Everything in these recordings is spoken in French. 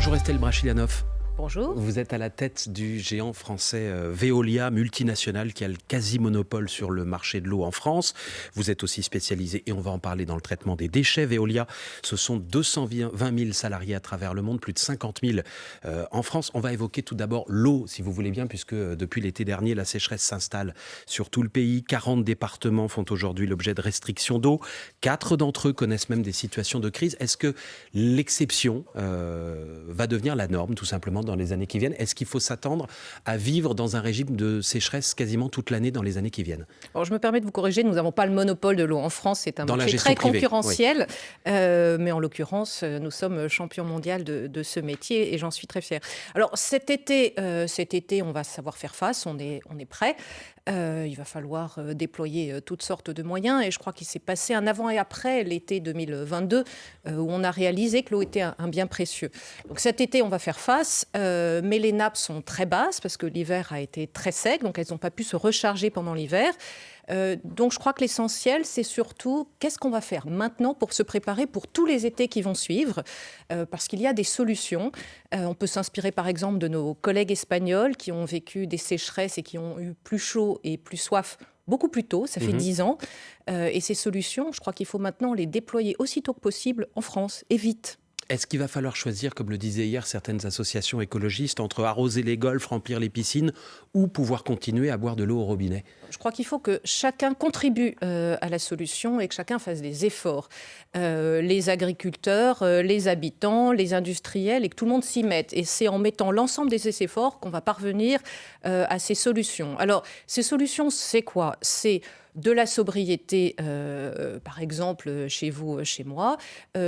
Bonjour Estelle Brachilianoff. Bonjour. Vous êtes à la tête du géant français Veolia, multinational, qui a le quasi-monopole sur le marché de l'eau en France. Vous êtes aussi spécialisé, et on va en parler, dans le traitement des déchets. Veolia, ce sont 220 000 salariés à travers le monde, plus de 50 000 en France. On va évoquer tout d'abord l'eau, si vous voulez bien, puisque depuis l'été dernier, la sécheresse s'installe sur tout le pays. 40 départements font aujourd'hui l'objet de restrictions d'eau. 4 d'entre eux connaissent même des situations de crise. Est-ce que l'exception va devenir la norme, tout simplement, dans les années qui viennent? Est-ce qu'il faut s'attendre à vivre dans un régime de sécheresse quasiment toute l'année dans les années qui viennent? Alors, je me permets de vous corriger, nous n'avons pas le monopole de l'eau en France, c'est un marché très privée, concurrentiel, oui. Mais en l'occurrence, nous sommes champions mondiaux de ce métier et j'en suis très fière. Alors cet été, on va savoir faire face, on est prêt. Il va falloir déployer toutes sortes de moyens et je crois qu'il s'est passé un avant et après l'été 2022 où on a réalisé que l'eau était un bien précieux. Donc cet été, on va faire face, mais les nappes sont très basses parce que l'hiver a été très sec, donc elles n'ont pas pu se recharger pendant l'hiver. Donc je crois que l'essentiel, c'est surtout qu'est-ce qu'on va faire maintenant pour se préparer pour tous les étés qui vont suivre, parce qu'il y a des solutions. On peut s'inspirer par exemple de nos collègues espagnols qui ont vécu des sécheresses et qui ont eu plus chaud et plus soif beaucoup plus tôt, ça fait 10 ans. Et ces solutions, je crois qu'il faut maintenant les déployer aussitôt que possible en France, et vite. Est-ce qu'il va falloir choisir, comme le disaient hier certaines associations écologistes, entre arroser les golfs, remplir les piscines ou pouvoir continuer à boire de l'eau au robinet? Je crois qu'il faut que chacun contribue à la solution et que chacun fasse des efforts. Les agriculteurs, les habitants, les industriels, et que tout le monde s'y mette. Et c'est en mettant l'ensemble de ces efforts qu'on va parvenir à ces solutions. Alors, ces solutions, c'est quoi? C'est de la sobriété, par exemple, chez vous, chez moi.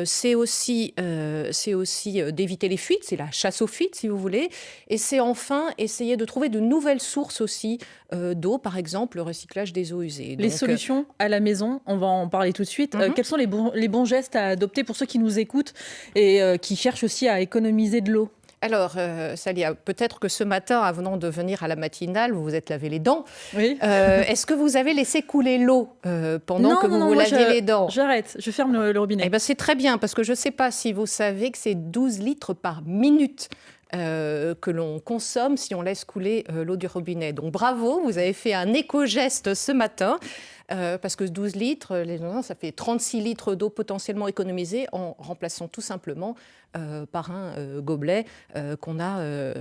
C'est aussi d'éviter les fuites, c'est la chasse aux fuites, si vous voulez. Et c'est enfin essayer de trouver de nouvelles sources aussi d'eau, par exemple le recyclage des eaux usées. Les solutions à la maison, on va en parler tout de suite. Quels sont les bons gestes à adopter pour ceux qui nous écoutent et qui cherchent aussi à économiser de l'eau? Alors, Salia, peut-être que ce matin, avant de venir à la matinale, vous vous êtes lavé les dents. Oui. Est-ce que vous avez laissé couler l'eau pendant que vous laviez les dents? J'arrête, je ferme le robinet. Eh ben, c'est très bien, parce que je ne sais pas si vous savez que c'est 12 litres par minute que l'on consomme si on laisse couler l'eau du robinet. Donc bravo, vous avez fait un éco-geste ce matin. Parce que 12 litres, ça fait 36 litres d'eau potentiellement économisée en remplaçant tout simplement par un gobelet qu'on a.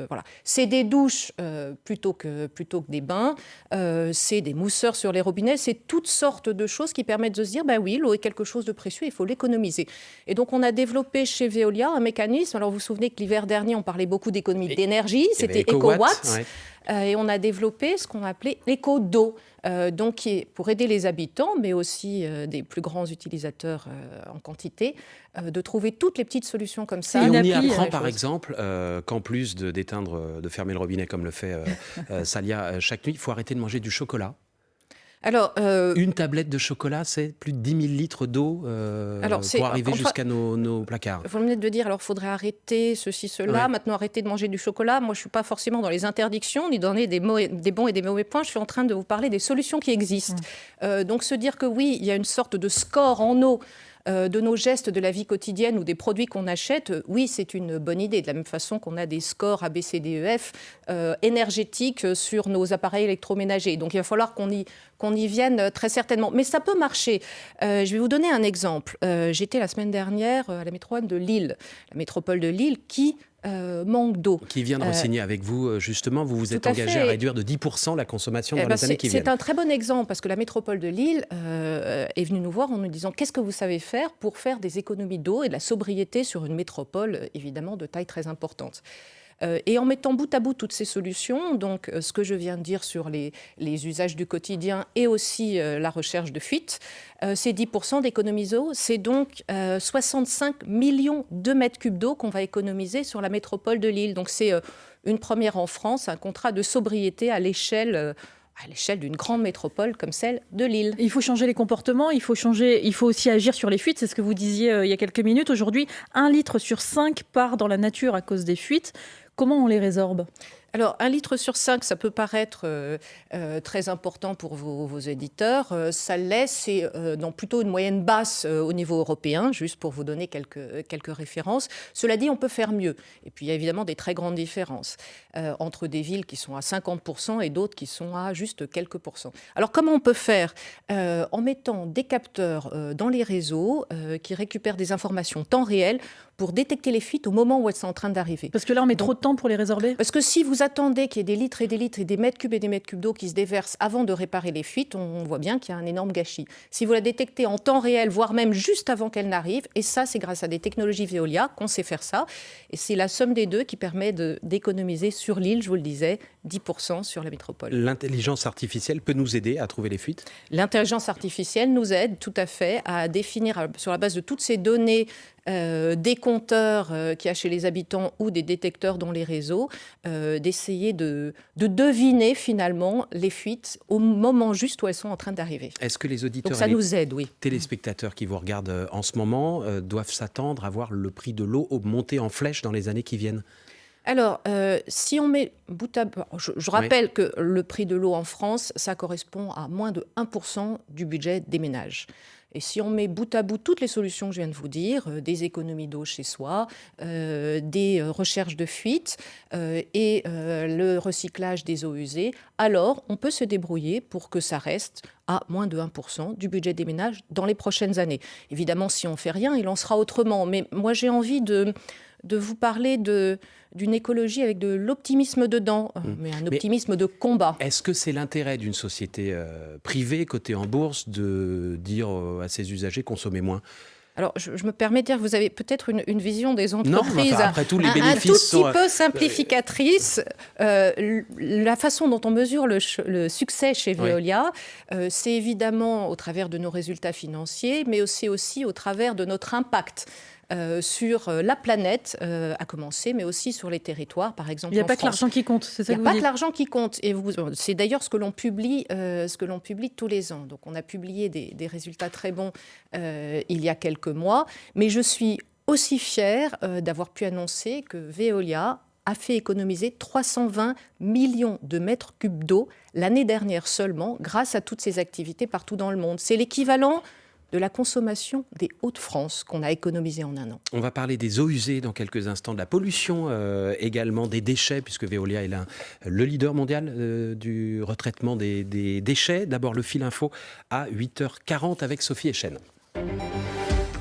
Voilà. C'est des douches plutôt que des bains, c'est des mousseurs sur les robinets, c'est toutes sortes de choses qui permettent de se dire, ben oui, l'eau est quelque chose de précieux, il faut l'économiser. Et donc on a développé chez Veolia un mécanisme, alors vous vous souvenez que l'hiver dernier on parlait beaucoup d'économie d'énergie, c'était EcoWatt. Ouais. Et on a développé ce qu'on appelait l'éco-d'eau, donc qui est pour aider les habitants, mais aussi des plus grands utilisateurs en quantité, de trouver toutes les petites solutions comme ça. Et on y apprend par exemple qu'en plus de fermer le robinet comme le fait Salia chaque nuit, il faut arrêter de manger du chocolat. Alors, une tablette de chocolat, c'est plus de 10 000 litres d'eau pour arriver jusqu'à nos placards. Vous venez de dire, alors il faudrait arrêter ceci, cela, ouais. Maintenant arrêter de manger du chocolat. Moi, je ne suis pas forcément dans les interdictions, ni dans des bons et des mauvais points. Je suis en train de vous parler des solutions qui existent. Donc se dire que oui, il y a une sorte de score en eau de nos gestes de la vie quotidienne ou des produits qu'on achète, oui, c'est une bonne idée. De la même façon qu'on a des scores A, B, C, D, E, F énergétiques sur nos appareils électroménagers. Donc il va falloir qu'on y vienne très certainement. Mais ça peut marcher. Je vais vous donner un exemple. J'étais la semaine dernière à la métropole de Lille, qui manque d'eau. Qui vient de re-signer avec vous, justement. Vous vous êtes engagé à réduire de 10% la consommation dans les années qui viennent. C'est un très bon exemple, parce que la métropole de Lille est venue nous voir en nous disant qu'est-ce que vous savez faire pour faire des économies d'eau et de la sobriété sur une métropole, évidemment, de taille très importante. Et en mettant bout à bout toutes ces solutions, donc ce que je viens de dire sur les usages du quotidien et aussi la recherche de fuites, c'est 10% d'économies d'eau, c'est donc 65 millions de mètres cubes d'eau qu'on va économiser sur la métropole de Lille. Donc c'est une première en France, un contrat de sobriété à l'échelle d'une grande métropole comme celle de Lille. Il faut changer les comportements, il faut aussi agir sur les fuites. C'est ce que vous disiez il y a quelques minutes. Aujourd'hui, 1 litre sur 5 part dans la nature à cause des fuites. Comment on les résorbe ? Alors, 1 litre sur 5, ça peut paraître très important pour vos éditeurs. Ça l'est, c'est dans plutôt une moyenne basse au niveau européen, juste pour vous donner quelques références. Cela dit, on peut faire mieux. Et puis, il y a évidemment des très grandes différences entre des villes qui sont à 50% et d'autres qui sont à juste quelques pourcents. Alors, comment on peut faire ? En mettant des capteurs dans les réseaux qui récupèrent des informations temps réel pour détecter les fuites au moment où elles sont en train d'arriver. Parce que là, on met trop de temps pour les résorber ? Parce que si vous attendez qu'il y ait des litres et des litres et des mètres cubes d'eau qui se déversent avant de réparer les fuites, on voit bien qu'il y a un énorme gâchis. Si vous la détectez en temps réel, voire même juste avant qu'elle n'arrive, et ça, c'est grâce à des technologies Veolia qu'on sait faire ça, et c'est la somme des deux qui permet d'économiser sur l'île, je vous le disais, 10% sur la métropole. L'intelligence artificielle peut nous aider à trouver les fuites ? L'intelligence artificielle nous aide tout à fait à définir, sur la base de toutes ces données, des compteurs qu'il y a chez les habitants ou des détecteurs dans les réseaux, d'essayer de deviner finalement les fuites au moment juste où elles sont en train d'arriver. Est-ce que les auditeurs Donc ça nous aide, oui. Téléspectateurs qui vous regardent en ce moment doivent s'attendre à voir le prix de l'eau monter en flèche dans les années qui viennent ? Alors, si on met bout à bout, je rappelle que le prix de l'eau en France, ça correspond à moins de 1% du budget des ménages. Et si on met bout à bout toutes les solutions que je viens de vous dire, des économies d'eau chez soi, des recherches de fuites et le recyclage des eaux usées, alors on peut se débrouiller pour que ça reste à moins de 1% du budget des ménages dans les prochaines années. Évidemment, si on ne fait rien, il en sera autrement. Mais moi, j'ai envie de vous parler d'une écologie avec de l'optimisme dedans, mais un optimisme de combat. Est-ce que c'est l'intérêt d'une société privée, cotée en bourse, de dire à ses usagers consommez moins ? Alors, je me permets de dire que vous avez peut-être une vision des entreprises après tout, les un bénéfices tout petit peu simplificatrice. La façon dont on mesure le succès chez Veolia, c'est évidemment au travers de nos résultats financiers, mais aussi au travers de notre impact. Sur la planète, à commencer, mais aussi sur les territoires, par exemple. Il n'y a pas que l'argent qui compte, c'est ça que vous dites ? Il n'y a pas que l'argent qui compte. Et c'est d'ailleurs ce que l'on publie tous les ans. Donc, on a publié des résultats très bons il y a quelques mois. Mais je suis aussi fière d'avoir pu annoncer que Veolia a fait économiser 320 millions de mètres cubes d'eau l'année dernière seulement, grâce à toutes ces activités partout dans le monde. C'est l'équivalent de la consommation des Hauts-de-France qu'on a économisé en un an. On va parler des eaux usées dans quelques instants, de la pollution également, des déchets, puisque Veolia est le leader mondial du retraitement des déchets. D'abord le fil info à 8h40 avec Sophie Echen.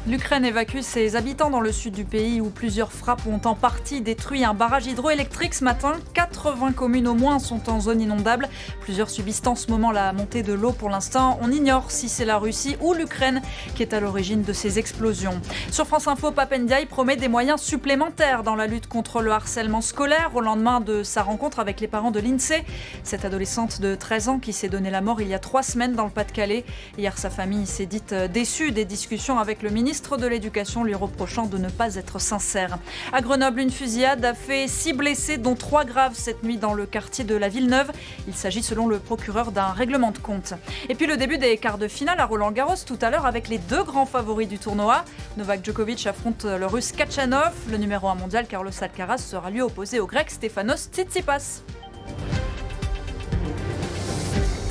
L'Ukraine évacue ses habitants dans le sud du pays où plusieurs frappes ont en partie détruit un barrage hydroélectrique ce matin. 80 communes au moins sont en zone inondable. Plusieurs subissent en ce moment la montée de l'eau. Pour l'instant, on ignore si c'est la Russie ou l'Ukraine qui est à l'origine de ces explosions. Sur France Info, Pape Ndiaye promet des moyens supplémentaires dans la lutte contre le harcèlement scolaire au lendemain de sa rencontre avec les parents de l'INSEE. Cette adolescente de 13 ans qui s'est donné la mort il y a 3 semaines dans le Pas-de-Calais. Hier, sa famille s'est dite déçue des discussions avec le ministre de l'Éducation lui reprochant de ne pas être sincère. À Grenoble, une fusillade a fait 6 blessés, dont 3 graves cette nuit dans le quartier de la Villeneuve. Il s'agit selon le procureur d'un règlement de compte. Et puis le début des quarts de finale à Roland-Garros tout à l'heure avec les 2 grands favoris du tournoi. Novak Djokovic affronte le Russe Khachanov. Le numéro 1 mondial Carlos Alcaraz sera lui opposé au Grec Stefanos Tsitsipas.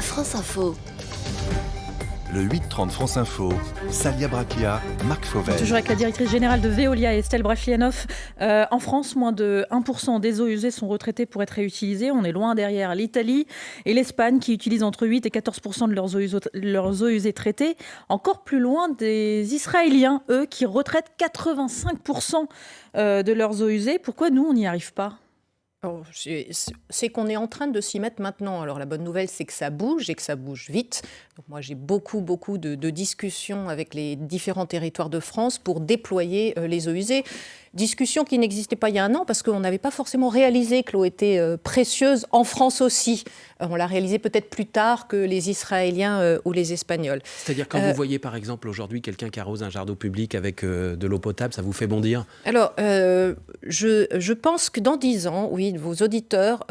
France Info. Le 8-30 France Info, Salia Brachia, Marc Fauvel. Toujours avec la directrice générale de Veolia, Estelle Brachlianoff. En France, moins de 1% des eaux usées sont retraitées pour être réutilisées. On est loin derrière l'Italie et l'Espagne qui utilisent entre 8 et 14% de leurs eaux usées traitées. Encore plus loin des Israéliens, eux, qui retraitent 85% de leurs eaux usées. Pourquoi nous, on n'y arrive pas ? C'est qu'on est en train de s'y mettre maintenant. Alors la bonne nouvelle, c'est que ça bouge et que ça bouge vite. Donc moi, j'ai beaucoup de discussions avec les différents territoires de France pour déployer les eaux usées. Discussion qui n'existait pas il y a un an parce qu'on n'avait pas forcément réalisé que l'eau était précieuse en France aussi. On l'a réalisé peut-être plus tard que les Israéliens ou les Espagnols. C'est-à-dire quand vous voyez par exemple aujourd'hui quelqu'un qui arrose un jardin public avec de l'eau potable, ça vous fait bondir ? Alors, je pense que dans 10 ans, oui, vos auditeurs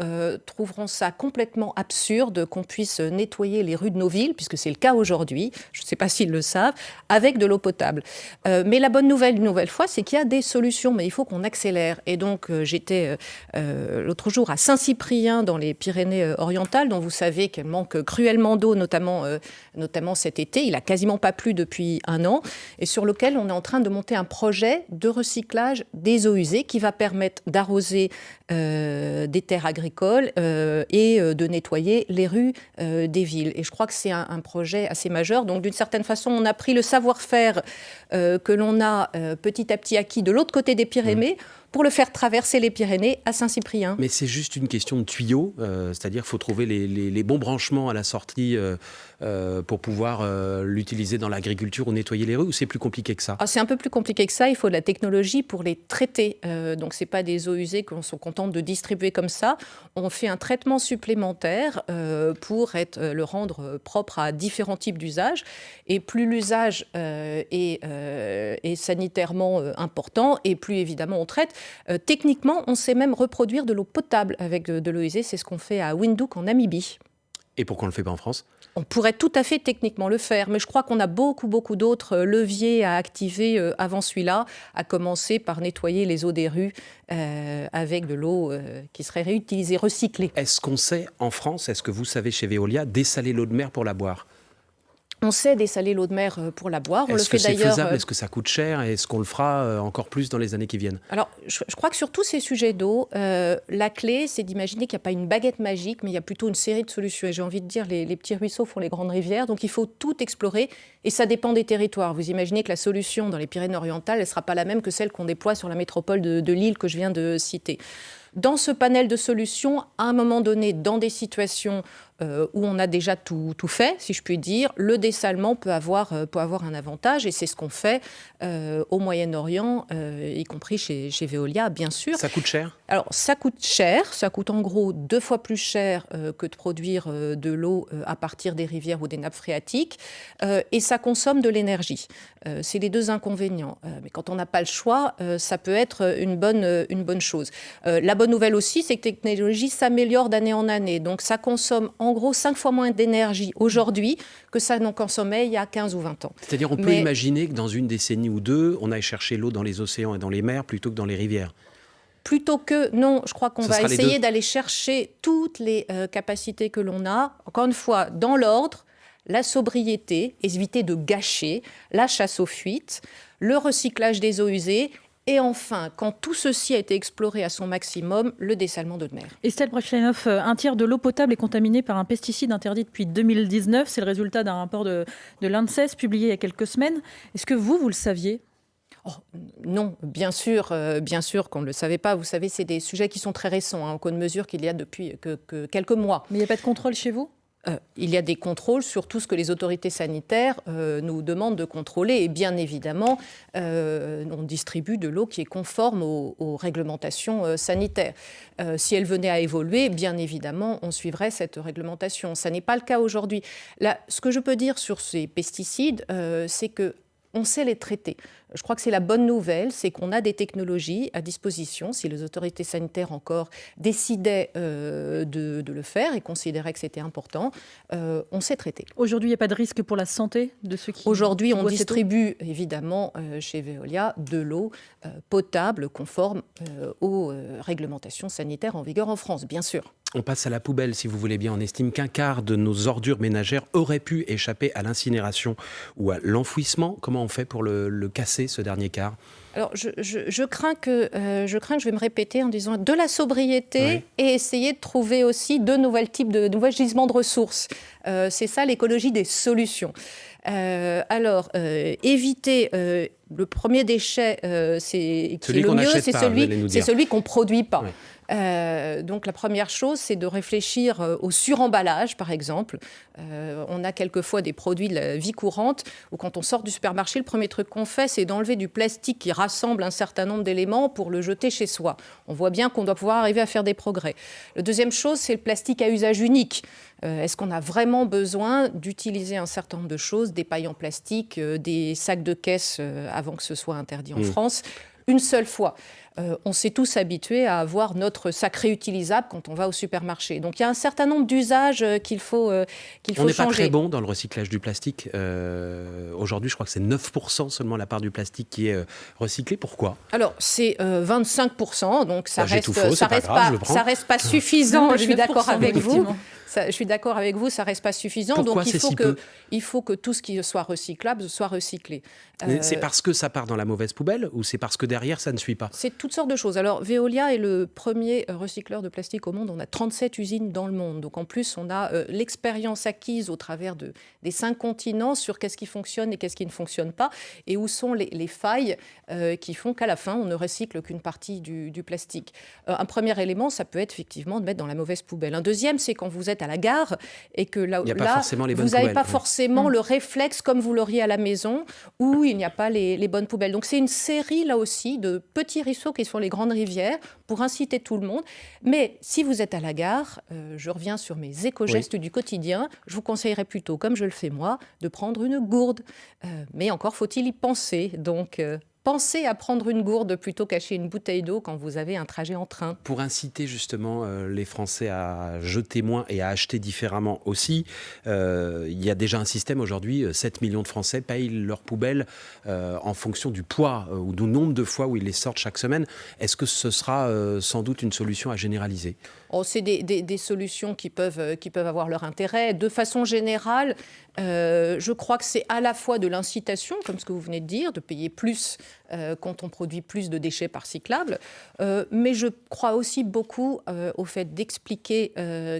trouveront ça complètement absurde qu'on puisse nettoyer les rues de nos villes, puisque c'est le cas aujourd'hui, je ne sais pas s'ils le savent, avec de l'eau potable. Mais la bonne nouvelle, une nouvelle fois, c'est qu'il y a des solutions mais il faut qu'on accélère. Et donc, j'étais l'autre jour à Saint-Cyprien, dans les Pyrénées-Orientales, dont vous savez qu'elle manque cruellement d'eau, notamment cet été. Il n'a quasiment pas plu depuis un an, et sur lequel on est en train de monter un projet de recyclage des eaux usées qui va permettre d'arroser des terres agricoles et de nettoyer les rues des villes. Et je crois que c'est un projet assez majeur. Donc, d'une certaine façon, on a pris le savoir-faire que l'on a petit à petit acquis de l'autre côté des Pyrénées pour le faire traverser les Pyrénées à Saint-Cyprien. Mais c'est juste une question de tuyaux, c'est-à-dire qu'il faut trouver les bons branchements à la sortie pour pouvoir l'utiliser dans l'agriculture ou nettoyer les rues, ou c'est plus compliqué que ça? C'est un peu plus compliqué que ça, il faut de la technologie pour les traiter. Donc ce n'est pas des eaux usées qu'on se contente de distribuer comme ça. On fait un traitement supplémentaire pour le rendre propre à différents types d'usages. Et plus l'usage est sanitairement important, et plus évidemment on traite. Techniquement, on sait même reproduire de l'eau potable avec de l'eau usée. C'est ce qu'on fait à Windhoek en Namibie. Et pourquoi on ne le fait pas en France? On pourrait tout à fait techniquement le faire, mais je crois qu'on a beaucoup d'autres leviers à activer avant celui-là, à commencer par nettoyer les eaux des rues avec de l'eau qui serait réutilisée, recyclée. Est-ce qu'on sait en France, est-ce que vous savez chez Veolia, dessaler l'eau de mer pour la boire? On sait dessaler l'eau de mer pour la boire. Est-ce que c'est faisable? Est-ce que ça coûte cher? Est-ce qu'on le fera encore plus dans les années qui viennent? Alors, je crois que sur tous ces sujets d'eau, la clé, c'est d'imaginer qu'il n'y a pas une baguette magique, mais il y a plutôt une série de solutions. Et j'ai envie de dire, les petits ruisseaux font les grandes rivières, donc il faut tout explorer. Et ça dépend des territoires. Vous imaginez que la solution dans les Pyrénées-Orientales, elle ne sera pas la même que celle qu'on déploie sur la métropole de Lille que je viens de citer. Dans ce panel de solutions, à un moment donné, dans des situations où on a déjà tout fait, si je puis dire, le dessalement peut avoir un avantage, et c'est ce qu'on fait au Moyen-Orient, y compris chez Veolia, bien sûr. Ça coûte cher? Alors, ça coûte cher. Ça coûte en gros 2 fois plus cher que de produire de l'eau à partir des rivières ou des nappes phréatiques, et ça consomme de l'énergie. C'est les 2 inconvénients. Mais quand on n'a pas le choix, ça peut être une bonne chose. La bonne nouvelle aussi, c'est que la technologie s'améliore d'année en année. Donc, ça consomme en gros 5 fois moins d'énergie aujourd'hui que ça n'en consommait il y a 15 ou 20 ans. C'est-à-dire on peut imaginer que dans une décennie ou deux, on aille chercher l'eau dans les océans et dans les mers plutôt que dans les rivières? Plutôt que, non, je crois qu'on va essayer d'aller chercher toutes les capacités que l'on a. Encore une fois, dans l'ordre, la sobriété, éviter de gâcher, la chasse aux fuites, le recyclage des eaux usées, et enfin, quand tout ceci a été exploré à son maximum, le dessalement d'eau de mer. Estelle Brachlianoff, un tiers de l'eau potable est contaminée par un pesticide interdit depuis 2019. C'est le résultat d'un rapport de l'ANSES publié il y a quelques semaines. Est-ce que vous le saviez ? Non, bien sûr qu'on ne le savait pas. Vous savez, c'est des sujets qui sont très récents. On ne mesure qu'il y a depuis que quelques mois. Mais il n'y a pas de contrôle chez vous ? Il y a des contrôles sur tout ce que les autorités sanitaires nous demandent de contrôler. Et bien évidemment, on distribue de l'eau qui est conforme aux réglementations sanitaires. Si elle venait à évoluer, bien évidemment, on suivrait cette réglementation. Ça n'est pas le cas aujourd'hui. Là, ce que je peux dire sur ces pesticides, c'est qu'on sait les traiter. Je crois que c'est la bonne nouvelle, c'est qu'on a des technologies à disposition. Si les autorités sanitaires encore décidaient de le faire et considéraient que c'était important, on sait traiter. Aujourd'hui, il n'y a pas de risque pour la santé de ceux qui... Aujourd'hui, on distribue évidemment chez Veolia de l'eau potable conforme aux réglementations sanitaires en vigueur en France, bien sûr. On passe à la poubelle, si vous voulez bien. On estime qu'un quart de nos ordures ménagères auraient pu échapper à l'incinération ou à l'enfouissement. Comment on fait pour le casser, ce dernier quart ? Alors, je crains que je vais me répéter en disant de la sobriété et essayer de trouver aussi de nouveaux gisements de ressources. C'est ça l'écologie des solutions. Éviter le premier déchet, c'est celui qu'on ne produit pas. Oui. Donc la première chose, c'est de réfléchir au suremballage, par exemple. On a quelquefois des produits de la vie courante où quand on sort du supermarché, le premier truc qu'on fait, c'est d'enlever du plastique qui rassemble un certain nombre d'éléments pour le jeter chez soi. On voit bien qu'on doit pouvoir arriver à faire des progrès. La deuxième chose, c'est le plastique à usage unique. Est-ce qu'on a vraiment besoin d'utiliser un certain nombre de choses, des pailles en plastique, des sacs de caisse avant que ce soit interdit en France, une seule fois? on s'est tous habitués à avoir notre sac réutilisable quand on va au supermarché. Donc il y a un certain nombre d'usages qu'il faut changer. On n'est pas très bon dans le recyclage du plastique. Aujourd'hui, je crois que c'est 9% seulement la part du plastique qui est recyclée. Pourquoi ? Alors, c'est 25%, donc ça j'ai reste, tout faux, ça c'est pas reste grave, pas, je le prends. ça reste pas suffisant. Je suis d'accord avec vous. effectivement. Je suis d'accord avec vous, ça reste pas suffisant. Pourquoi donc c'est si peu ? il faut que tout ce qui soit recyclable soit recyclé. Mais c'est parce que ça part dans la mauvaise poubelle ou c'est parce que derrière ça ne suit pas ? C'est toutes sortes de choses. Alors, Veolia est le premier recycleur de plastique au monde. On a 37 usines dans le monde. Donc, en plus, on a l'expérience acquise au travers des 5 continents sur qu'est-ce qui fonctionne et qu'est-ce qui ne fonctionne pas et où sont les failles qui font qu'à la fin, on ne recycle qu'une partie du plastique. Un premier élément, ça peut être effectivement de mettre dans la mauvaise poubelle. Un deuxième, c'est quand vous êtes à la gare et que là, vous n'avez pas forcément le réflexe comme vous l'auriez à la maison où il n'y a pas les bonnes poubelles. Donc c'est une série là aussi de petits ruisseaux qui sont les grandes rivières pour inciter tout le monde. Mais si vous êtes à la gare, je reviens sur mes éco-gestes du quotidien, je vous conseillerais plutôt, comme je le fais moi, de prendre une gourde. Mais encore faut-il y penser. Donc pensez à prendre une gourde plutôt qu'acheter une bouteille d'eau quand vous avez un trajet en train. Pour inciter justement les Français à jeter moins et à acheter différemment aussi, il y a déjà un système aujourd'hui, 7 millions de Français payent leurs poubelles en fonction du poids ou du nombre de fois où ils les sortent chaque semaine. Est-ce que ce sera sans doute une solution à généraliser ? C'est des solutions qui peuvent avoir leur intérêt. De façon générale, je crois que c'est à la fois de l'incitation, comme ce que vous venez de dire, de payer plus quand on produit plus de déchets par cyclable, mais je crois aussi beaucoup au fait d'expliquer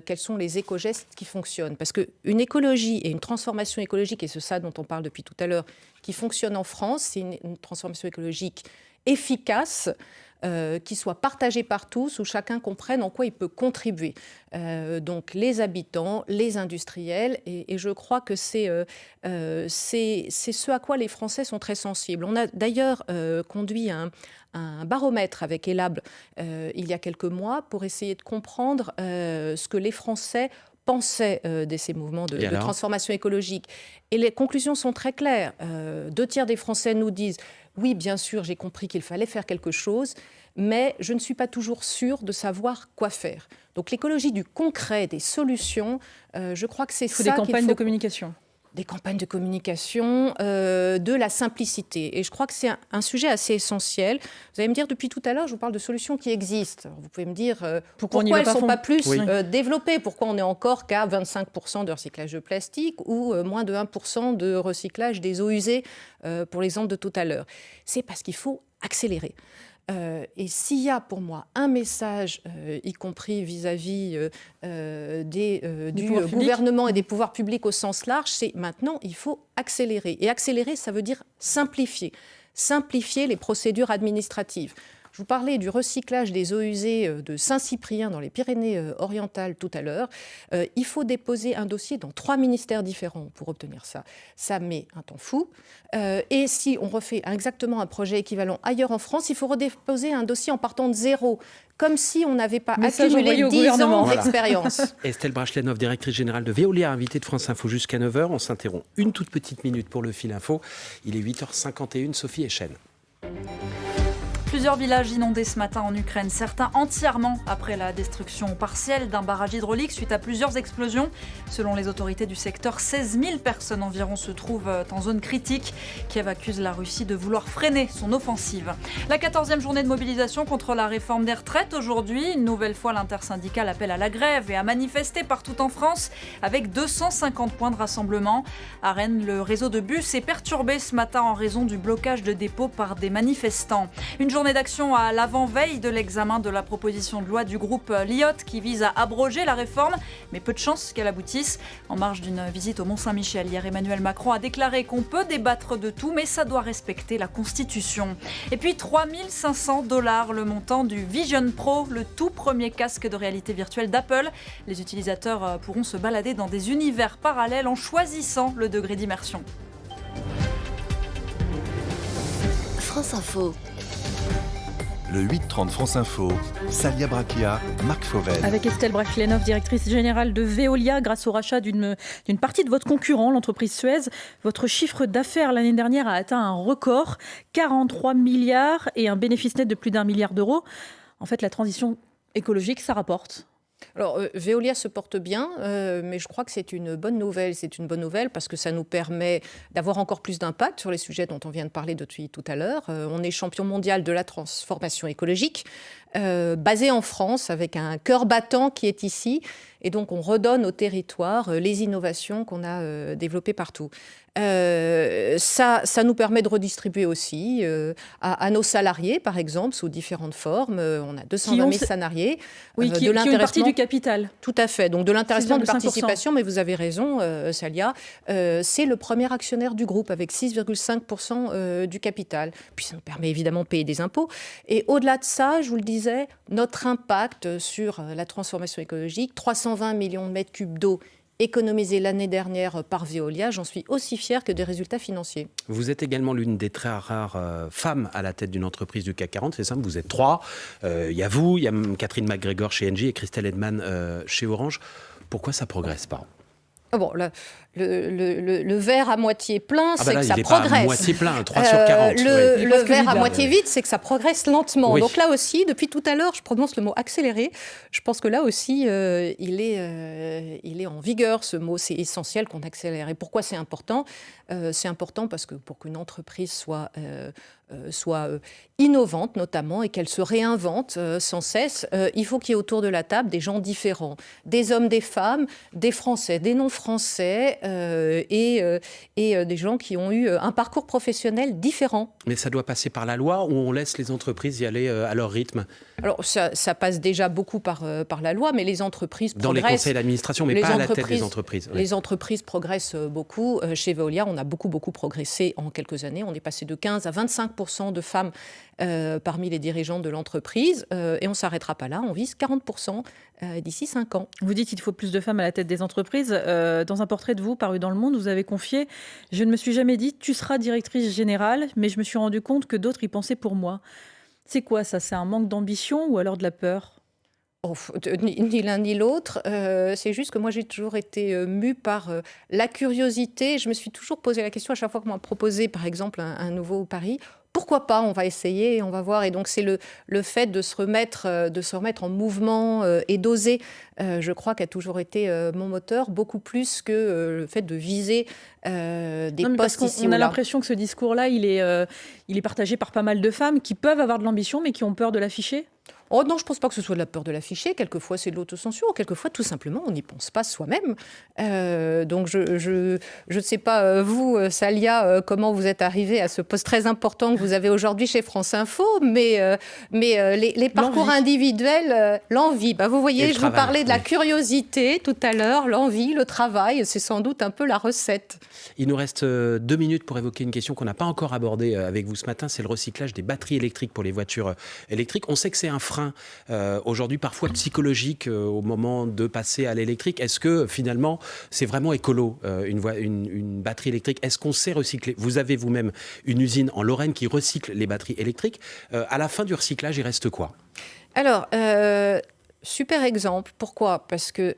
quels sont les éco-gestes qui fonctionnent. Parce qu'une écologie et une transformation écologique, et c'est ça dont on parle depuis tout à l'heure, qui fonctionne en France, c'est une transformation écologique efficace, qui soit partagé par tous, où chacun comprenne en quoi il peut contribuer. Donc les habitants, les industriels, et je crois que c'est ce à quoi les Français sont très sensibles. On a d'ailleurs conduit un baromètre avec Elab il y a quelques mois pour essayer de comprendre ce que les Français pensaient de ces mouvements de transformation écologique. Et les conclusions sont très claires. 2/3 des Français nous disent « Oui, bien sûr, j'ai compris qu'il fallait faire quelque chose, mais je ne suis pas toujours sûre de savoir quoi faire. » Donc l'écologie du concret, des solutions, je crois que c'est ça qu'il faut... Des campagnes de communication. Des campagnes de communication, de la simplicité. Et je crois que c'est un sujet assez essentiel. Vous allez me dire, depuis tout à l'heure, je vous parle de solutions qui existent. Alors, vous pouvez me dire pourquoi elles ne sont pas plus développées, pourquoi on n'est encore qu'à 25% de recyclage de plastique ou moins de 1% de recyclage des eaux usées, pour l'exemple de tout à l'heure. C'est parce qu'il faut accélérer. Et s'il y a pour moi un message, y compris vis-à-vis du gouvernement et des pouvoirs publics au sens large, c'est maintenant il faut accélérer. Et accélérer, ça veut dire simplifier. Simplifier les procédures administratives. Je vous parlais du recyclage des eaux usées de Saint-Cyprien dans les Pyrénées-Orientales tout à l'heure. Il faut déposer un dossier dans 3 ministères différents pour obtenir ça. Ça met un temps fou. Et si on refait exactement un projet équivalent ailleurs en France, il faut redéposer un dossier en partant de zéro, comme si on n'avait pas accumulé 10 ans d'expérience. Estelle Brachlianoff, directrice générale de Veolia, invitée de France Info jusqu'à 9h. On s'interrompt une toute petite minute pour le fil info. Il est 8h51, Sophie Echen. Plusieurs villages inondés ce matin en Ukraine, certains entièrement après la destruction partielle d'un barrage hydraulique suite à plusieurs explosions. Selon les autorités du secteur, 16 000 personnes environ se trouvent en zone critique. Kiev accuse la Russie de vouloir freiner son offensive. La 14e journée de mobilisation contre la réforme des retraites aujourd'hui. Une nouvelle fois, l'intersyndicale appelle à la grève et à manifester partout en France avec 250 points de rassemblement. À Rennes, le réseau de bus est perturbé ce matin en raison du blocage de dépôts par des manifestants. Une journée d'action à l'avant-veille de l'examen de la proposition de loi du groupe Liot qui vise à abroger la réforme, mais peu de chances qu'elle aboutisse. En marge d'une visite au Mont-Saint-Michel, hier Emmanuel Macron a déclaré qu'on peut débattre de tout, mais ça doit respecter la Constitution. Et puis 3 500 $, le montant du Vision Pro, le tout premier casque de réalité virtuelle d'Apple. Les utilisateurs pourront se balader dans des univers parallèles en choisissant le degré d'immersion. France Info. Le 8-30 France Info, Salia Brakia, Marc Fauvel. Avec Estelle Brachlianoff, directrice générale de Veolia, grâce au rachat d'une partie de votre concurrent, l'entreprise Suez, votre chiffre d'affaires l'année dernière a atteint un record, 43 milliards et un bénéfice net de plus d'1 milliard d'euros. En fait, la transition écologique, ça rapporte. Alors, Veolia se porte bien, mais je crois que c'est une bonne nouvelle. C'est une bonne nouvelle parce que ça nous permet d'avoir encore plus d'impact sur les sujets dont on vient de parler depuis tout à l'heure. On est champion mondial de la transformation écologique, basé en France, avec un cœur battant qui est ici. Et donc, on redonne au territoire les innovations qu'on a développées partout. Ça nous permet de redistribuer aussi à nos salariés, par exemple, sous différentes formes. On a 220 000 salariés. Oui, qui ont une partie du capital. Tout à fait. Donc de l'intéressement, de 6,5%. participation, mais vous avez raison, Salia. C'est le premier actionnaire du groupe avec 6,5% du capital. Puis ça nous permet évidemment de payer des impôts. Et au-delà de ça, je vous le disais, notre impact sur la transformation écologique, 320 millions de mètres cubes d'eau économisés l'année dernière par Veolia, j'en suis aussi fière que des résultats financiers. Vous êtes également l'une des très rares femmes à la tête d'une entreprise du CAC 40, c'est simple, vous êtes 3. Il y a vous, il y a Catherine McGregor chez Engie et Christelle Edman chez Orange. Pourquoi ça ne progresse pas ? Bon, le verre à moitié plein, c'est là, que ça il est progresse. Pas à moitié plein, 3 sur 40. Le verre à moitié vide, c'est que ça progresse lentement. Oui. Donc là aussi, depuis tout à l'heure, je prononce le mot accéléré. Je pense que là aussi, il est en vigueur, ce mot. C'est essentiel qu'on accélère. Et pourquoi c'est important ? C'est important parce que pour qu'une entreprise soit innovante notamment et qu'elle se réinvente sans cesse, il faut qu'il y ait autour de la table des gens différents, des hommes, des femmes, des Français, des non-Français et des gens qui ont eu un parcours professionnel différent. Mais ça doit passer par la loi ou on laisse les entreprises y aller à leur rythme ? Alors ça passe déjà beaucoup par la loi, mais les entreprises progressent. Dans les conseils d'administration, mais pas à la tête des entreprises. Les entreprises progressent beaucoup. Chez Veolia, on a beaucoup progressé en quelques années. On est passé de 15 à 25% de femmes parmi les dirigeants de l'entreprise. Et on ne s'arrêtera pas là, on vise 40% d'ici 5 ans. Vous dites qu'il faut plus de femmes à la tête des entreprises. Dans un portrait de vous paru dans Le Monde, vous avez confié « Je ne me suis jamais dit, tu seras directrice générale, mais je me suis rendu compte que d'autres y pensaient pour moi ». C'est quoi ça ? C'est un manque d'ambition ou alors de la peur ? Ni l'un ni l'autre. C'est juste que moi, j'ai toujours été mue par la curiosité. Je me suis toujours posé la question à chaque fois qu'on m'a proposé, par exemple, un nouveau pari. Pourquoi pas ? On va essayer et on va voir. Et donc, c'est le fait de se remettre en mouvement et d'oser, je crois, qui a toujours été mon moteur, beaucoup plus que le fait de viser des postes ici ou là. On a l'impression que ce discours-là, il est partagé par pas mal de femmes qui peuvent avoir de l'ambition, mais qui ont peur de l'afficher. Oh non, je ne pense pas que ce soit de la peur de l'afficher. Quelquefois, c'est de l'autocensure. Quelquefois, tout simplement, on n'y pense pas soi-même. Donc, je ne sais pas, vous, Salia, comment vous êtes arrivée à ce poste très important que vous avez aujourd'hui chez France Info, mais les parcours individuels, l'envie. Vous voyez, je vous parlais de la curiosité tout à l'heure, l'envie, le travail, c'est sans doute un peu la recette. Il nous reste 2 minutes pour évoquer une question qu'on n'a pas encore abordée avec vous ce matin, c'est le recyclage des batteries électriques pour les voitures électriques. On sait que c'est un frein aujourd'hui parfois psychologique au moment de passer à l'électrique. Est-ce que finalement c'est vraiment écolo une batterie électrique ? Est-ce qu'on sait recycler ? Vous avez vous-même une usine en Lorraine qui recycle les batteries électriques. À la fin du recyclage, il reste quoi ? Alors, super exemple. Pourquoi ? Parce que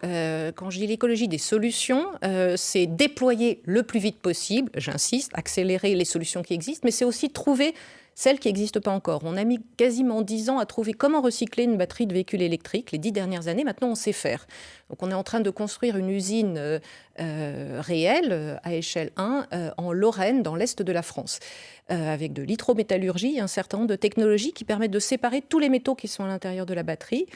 quand je dis l'écologie des solutions, c'est déployer le plus vite possible, j'insiste, accélérer les solutions qui existent, mais c'est aussi trouver celles qui n'existent pas encore. On a mis quasiment 10 ans à trouver comment recycler une batterie de véhicule électrique. Les 10 dernières années, maintenant, on sait faire. Donc, on est en train de construire une usine réelle, à échelle 1, en Lorraine, dans l'est de la France, avec de l'hydrométallurgie, un certain nombre de technologies qui permettent de séparer tous les métaux qui sont à l'intérieur de la batterie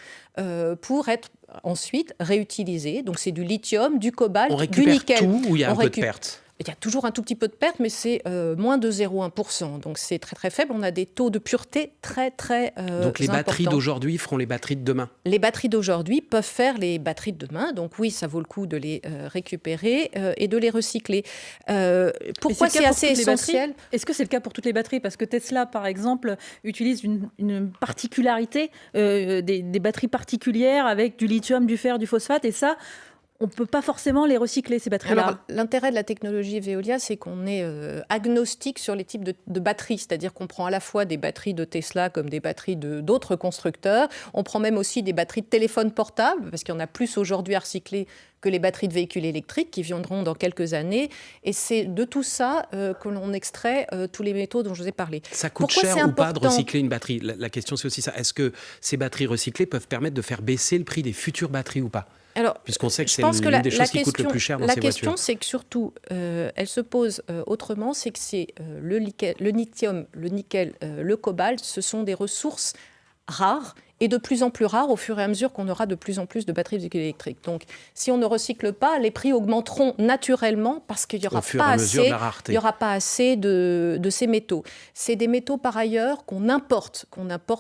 pour être ensuite réutilisés. Donc, c'est du lithium, du cobalt, du nickel. On récupère tout ou il y a un peu de perte ? Il y a toujours un tout petit peu de perte, mais c'est moins de 0,1%. Donc c'est très très faible. On a des taux de pureté très très importants. Donc les batteries d'aujourd'hui feront les batteries de demain ? Les batteries d'aujourd'hui peuvent faire les batteries de demain. Donc oui, ça vaut le coup de les récupérer et de les recycler. Pourquoi c'est assez essentiel ? Est-ce que c'est le cas pour toutes les batteries ? Parce que Tesla, par exemple, utilise une particularité, des batteries particulières avec du lithium, du fer, du phosphate. Et ça, on ne peut pas forcément les recycler, ces batteries-là. Alors, l'intérêt de la technologie Veolia, c'est qu'on est agnostique sur les types de batteries. C'est-à-dire qu'on prend à la fois des batteries de Tesla comme des batteries d'autres constructeurs. On prend même aussi des batteries de téléphone portable, parce qu'il y en a plus aujourd'hui à recycler que les batteries de véhicules électriques qui viendront dans quelques années. Et c'est de tout ça que l'on extrait tous les métaux dont je vous ai parlé. Ça coûte cher ou pas de recycler une batterie ? La question, c'est aussi ça. Est-ce que ces batteries recyclées peuvent permettre de faire baisser le prix des futures batteries ou pas ? Alors, puisqu'on sait que c'est l'une des choses qui coûtent le plus cher dans ces voitures. La question, c'est que surtout, elle se pose autrement, c'est que c'est le lithium, le nickel, le cobalt, ce sont des ressources rares et de plus en plus rares au fur et à mesure qu'on aura de plus en plus de batteries de véhicules électriques. Donc, si on ne recycle pas, les prix augmenteront naturellement parce qu'il n'y aura, pas assez de ces métaux. C'est des métaux, par ailleurs, qu'on importe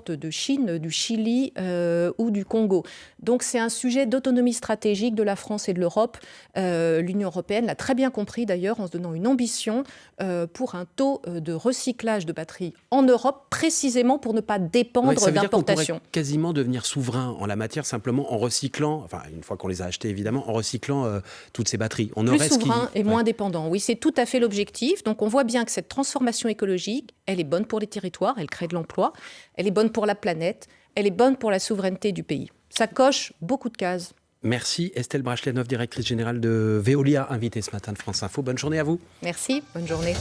de Chine, du Chili ou du Congo. Donc, c'est un sujet d'autonomie stratégique de la France et de l'Europe. L'Union européenne l'a très bien compris, d'ailleurs, en se donnant une ambition pour un taux de recyclage de batteries en Europe, précisément pour ne pas dépendre d'importations. Quasiment devenir souverain en la matière simplement en recyclant, enfin une fois qu'on les a achetées évidemment, en recyclant toutes ces batteries. On plus souverain et moins dépendant. Oui, c'est tout à fait l'objectif. Donc on voit bien que cette transformation écologique, elle est bonne pour les territoires, elle crée de l'emploi, elle est bonne pour la planète, elle est bonne pour la souveraineté du pays. Ça coche beaucoup de cases. Merci Estelle Brachlianoff, directrice générale de Veolia, invitée ce matin de France Info. Bonne journée à vous. Merci, bonne journée.